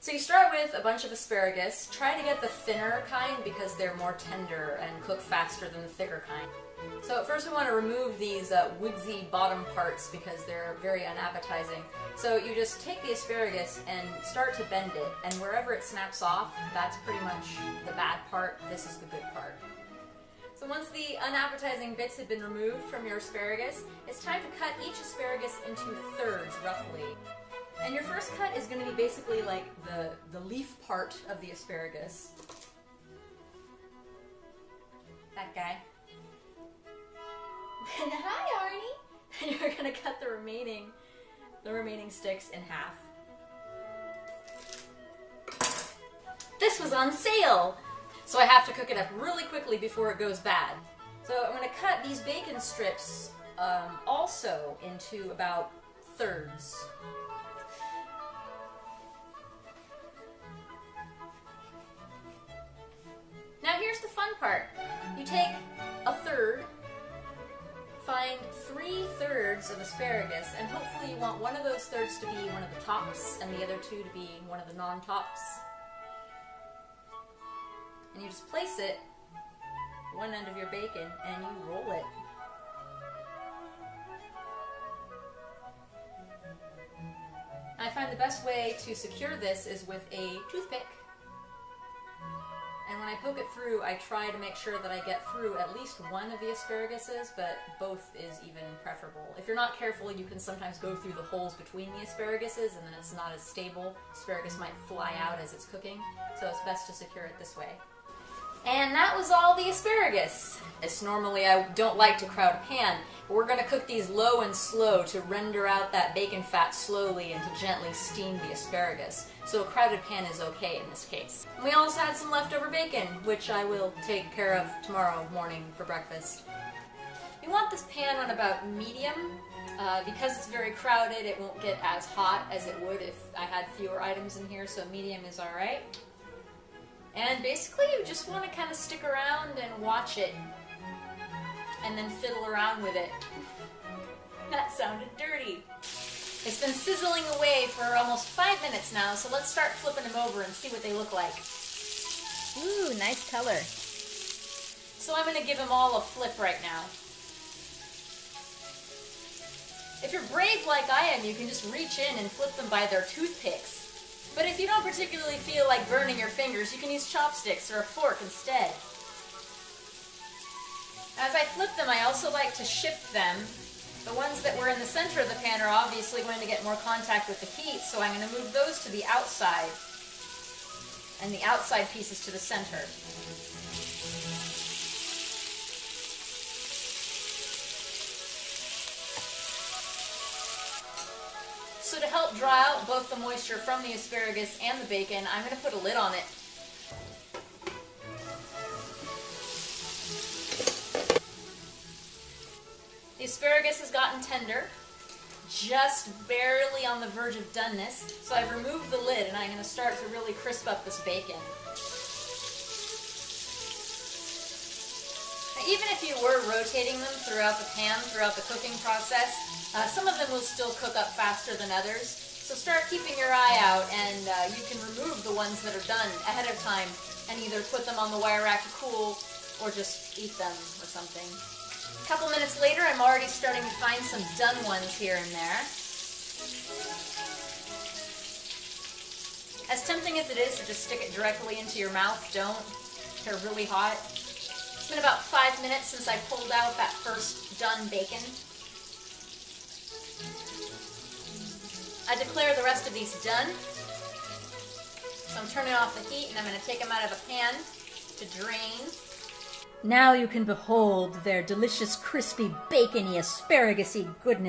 So you start with a bunch of asparagus. Try to get the thinner kind because they're more tender and cook faster than the thicker kind. So at first we want to remove these woodsy bottom parts because they're very unappetizing. So you just take the asparagus and start to bend it, and wherever it snaps off, that's pretty much the bad part. This is the good part. So once the unappetizing bits have been removed from your asparagus, it's time to cut each asparagus into thirds, roughly. And your first cut is going to be basically like the leaf part of the asparagus. That guy. And hi, Arnie! And you're going to cut the remaining sticks in half. This was on sale! So I have to cook it up really quickly before it goes bad. So I'm going to cut these bacon strips also into about thirds. Now here's the fun part. You take a third, find 3/3 of asparagus, and hopefully you want one of those thirds to be one of the tops and the other two to be one of the non-tops. And you just place it one end of your bacon and you roll it. I find the best way to secure this is with a toothpick. And when I poke it through, I try to make sure that I get through at least one of the asparaguses, but both is even preferable. If you're not careful, you can sometimes go through the holes between the asparaguses, and then it's not as stable. Asparagus might fly out as it's cooking, so it's best to secure it this way. And that was all the asparagus. It's normally I don't like to crowd a pan, but we're going to cook these low and slow to render out that bacon fat slowly and to gently steam the asparagus. So a crowded pan is okay in this case. And we also had some leftover bacon, which I will take care of tomorrow morning for breakfast. You want this pan on about medium. Because it's very crowded, it won't get as hot as it would if I had fewer items in here, so medium is alright. And basically you just want to kind of stick around and watch it, and then fiddle around with it. That sounded dirty. It's been sizzling away for almost 5 minutes now, so let's start flipping them over and see what they look like. Ooh, nice color. So I'm going to give them all a flip right now. If you're brave like I am, you can just reach in and flip them by their toothpicks. But if you don't particularly feel like burning your fingers, you can use chopsticks or a fork instead. As I flip them, I also like to shift them. The ones that were in the center of the pan are obviously going to get more contact with the heat, so I'm going to move those to the outside, and the outside pieces to the center. So to help dry out both the moisture from the asparagus and the bacon, I'm going to put a lid on it. The asparagus has gotten tender, just barely on the verge of doneness, so I've removed the lid and I'm going to start to really crisp up this bacon. Now, even if you were rotating them throughout the pan, throughout the cooking process, some of them will still cook up faster than others, so start keeping your eye out, and you can remove the ones that are done ahead of time and either put them on the wire rack to cool or just eat them or something. A couple minutes later, I'm already starting to find some done ones here and there. As tempting as it is to just stick it directly into your mouth, don't. They're really hot. It's been about 5 minutes since I pulled out that first done bacon. I declare the rest of these done. So I'm turning off the heat and I'm going to take them out of a pan to drain. Now you can behold their delicious, crispy, bacony, asparagus-y goodness.